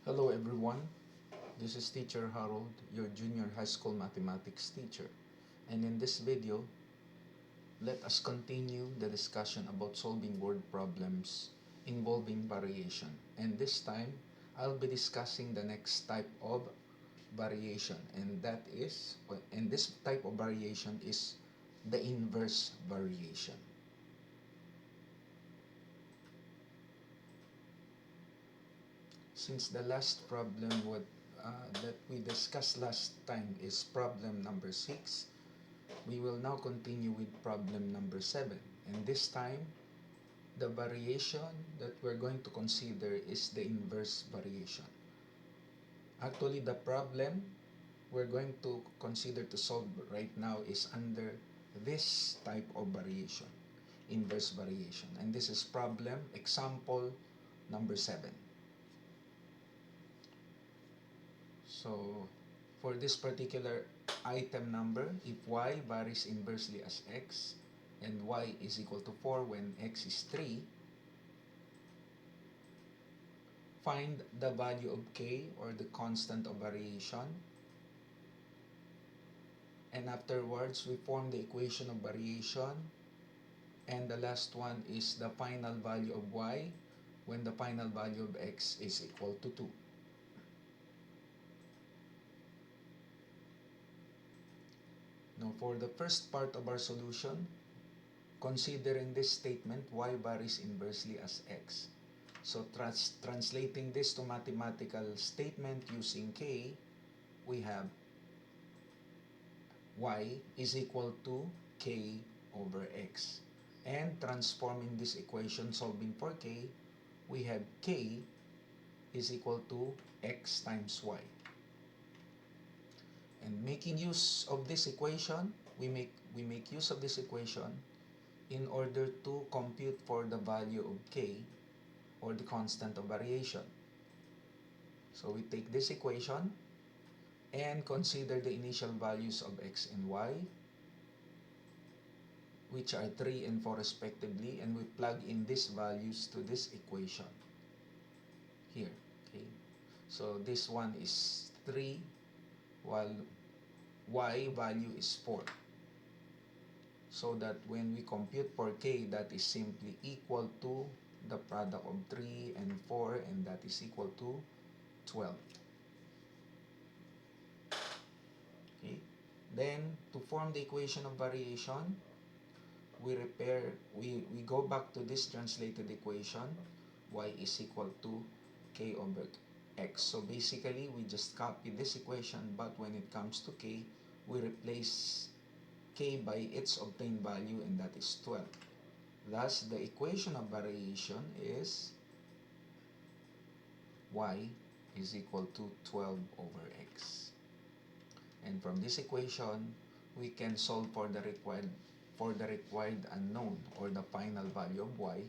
Hello everyone, this is Teacher Harold, your junior high school mathematics teacher. And in this video, let us continue the discussion about solving word problems involving variation. And this time, I'll be discussing the next type of variation. And this type of variation is the inverse variation. Since the last problem that we discussed last time is problem number 6, we will now continue with problem number 7. And this time, the variation that we're going to consider is the inverse variation. Actually, the problem we're going to consider to solve right now is under this type of variation, inverse variation. And this is problem example number 7. So, for this particular item number, if y varies inversely as x and y is equal to 4 when x is 3, find the value of k, or the constant of variation, and afterwards we form the equation of variation, and the last one is the final value of y when the final value of x is equal to 2. Now, for the first part of our solution, considering this statement, y varies inversely as x. So, translating this to mathematical statement using k, we have y is equal to k over x. And transforming this equation, solving for k, we have k is equal to x times y. And making use of this equation, we make use of this equation in order to compute for the value of k, or the constant of variation. So we take this equation and consider the initial values of x and y, which are 3 and 4 respectively, and we plug in these values to this equation here. Okay, so this one is 3 while y value is 4. So that when we compute for k, that is simply equal to the product of 3 and 4, and that is equal to 12. Okay, then to form the equation of variation, we go back to this translated equation, y is equal to k over x. So basically, we just copy this equation, but when it comes to k, we replace k by its obtained value, and that is 12. Thus, the equation of variation is y is equal to 12 over x. And from this equation, we can solve for the required unknown, or the final value of y,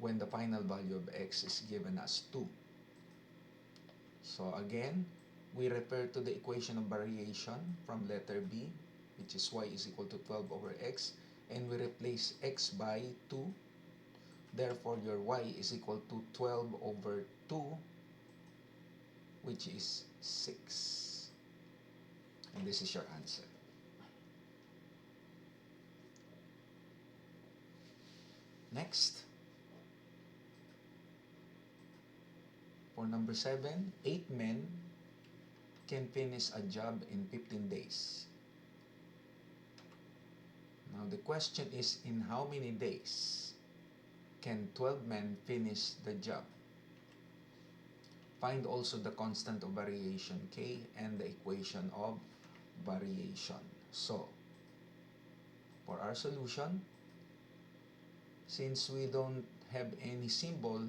when the final value of x is given as 2. So again, we refer to the equation of variation from letter B, which is y is equal to 12 over x, and we replace x by 2. Therefore, your y is equal to 12 over 2, which is 6. And this is your answer. Next, for number 7, 8 men can finish a job in 15 days. Now the question is, in how many days can 12 men finish the job? Find also the constant of variation k and the equation of variation. So, for our solution, since we don't have any symbols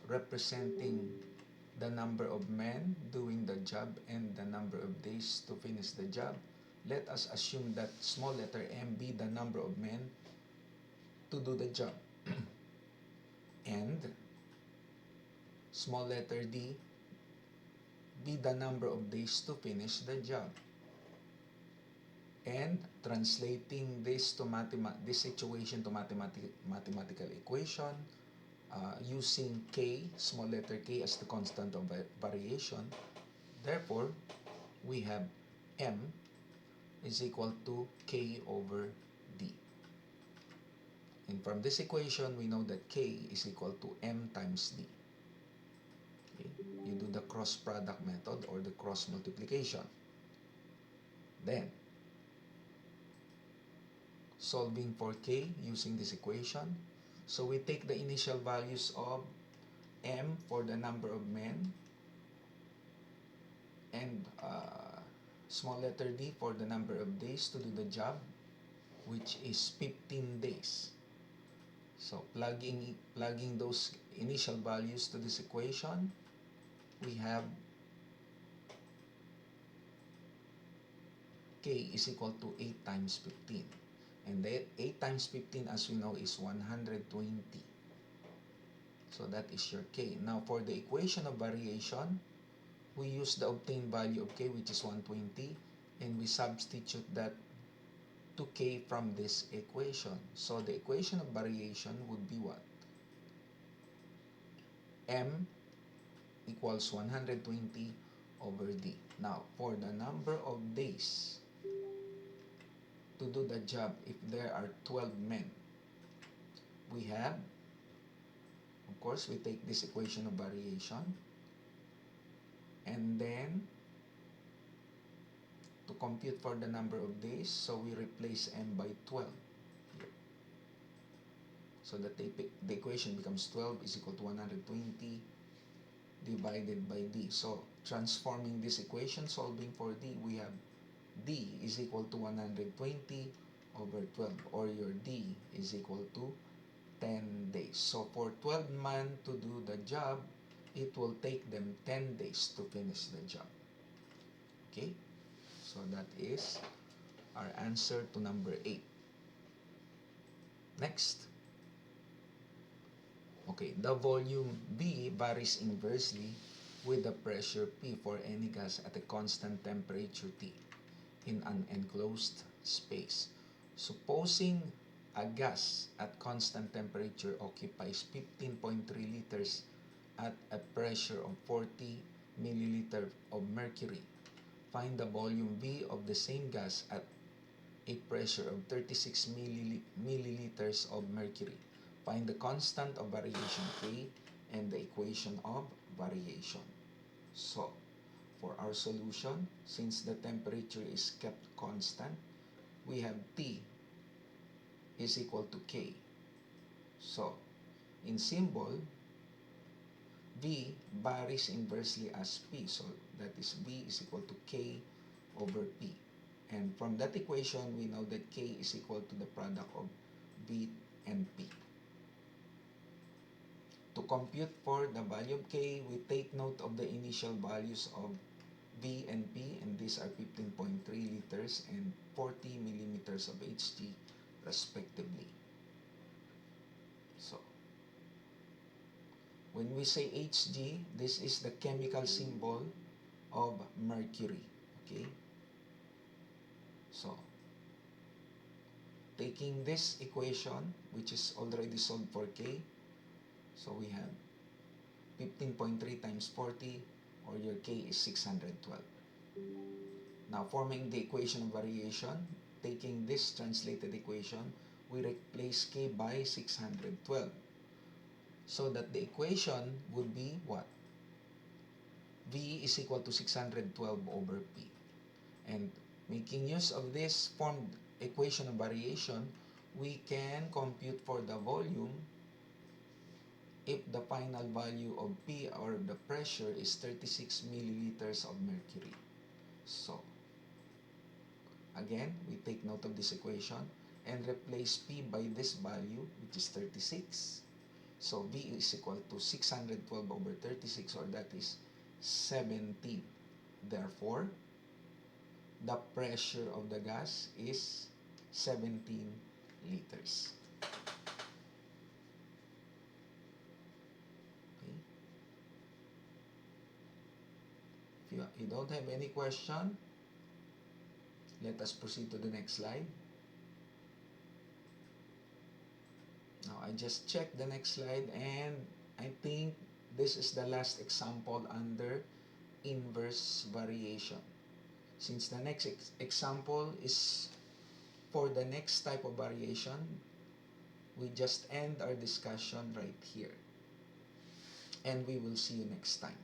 representing the number of men doing the job and the number of days to finish the job, let us assume that small letter m be the number of men to do the job and small letter d be the number of days to finish the job. And translating this to this situation to mathematical equation, using k, small letter k, as the constant of variation. Therefore, we have m is equal to k over d. And from this equation, we know that k is equal to m times d. Okay? You do the cross product method or the cross multiplication. Then, solving for k using this equation. So we take the initial values of m for the number of men and small letter d for the number of days to do the job, which is 15 days. So plugging those initial values to this equation, we have k is equal to 8 times 15. And that 8 times 15, as we know, is 120. So that is your k. Now for the equation of variation, we use the obtained value of k, which is 120, and we substitute that to k from this equation. So the equation of variation would be what? M equals 120 over d. Now, for the number of days to do the job, if there are 12 men, we have, of course, we take this equation of variation, and then to compute for the number of days, so we replace m by 12 here. So that the equation becomes 12 is equal to 120 divided by d. So transforming this equation, solving for d, we have d is equal to 120 over 12, or your d is equal to 10 days. So for 12 men to do the job, it will take them 10 days to finish the job. Okay? So that is our answer to number 8. Next. Okay, the volume B varies inversely with the pressure P for any gas at a constant temperature T in an enclosed space. Supposing a gas at constant temperature occupies 15.3 liters at a pressure of 40 milliliter of mercury, find the volume V of the same gas at a pressure of 36 milliliters of mercury. Find the constant of variation K and the equation of variation. So, for our solution, since the temperature is kept constant, we have T is equal to K. So, in symbol, V varies inversely as P. So, that is V is equal to K over P. And from that equation, we know that K is equal to the product of V and P. To compute for the value of K, we take note of the initial values of V and P, and these are 15.3 liters and 40 millimeters of Hg respectively. So, when we say Hg, this is the chemical symbol of mercury. Okay? So, taking this equation, which is already solved for K, so we have 15.3 times 40, or your K is 612. Now, forming the equation of variation, taking this translated equation, we replace K by 612. So that the equation would be what? V is equal to 612 over P. And making use of this formed equation of variation, we can compute for the volume if the final value of P, or the pressure, is 36 milliliters of mercury. So, again, we take note of this equation and replace P by this value, which is 36. So, V is equal to 612 over 36, or that is 17. Therefore, the pressure of the gas is 17 liters. If you don't have any question, let us proceed to the next slide. Now, I just check the next slide, and I think this is the last example under inverse variation. Since the next example is for the next type of variation, we just end our discussion right here. And we will see you next time.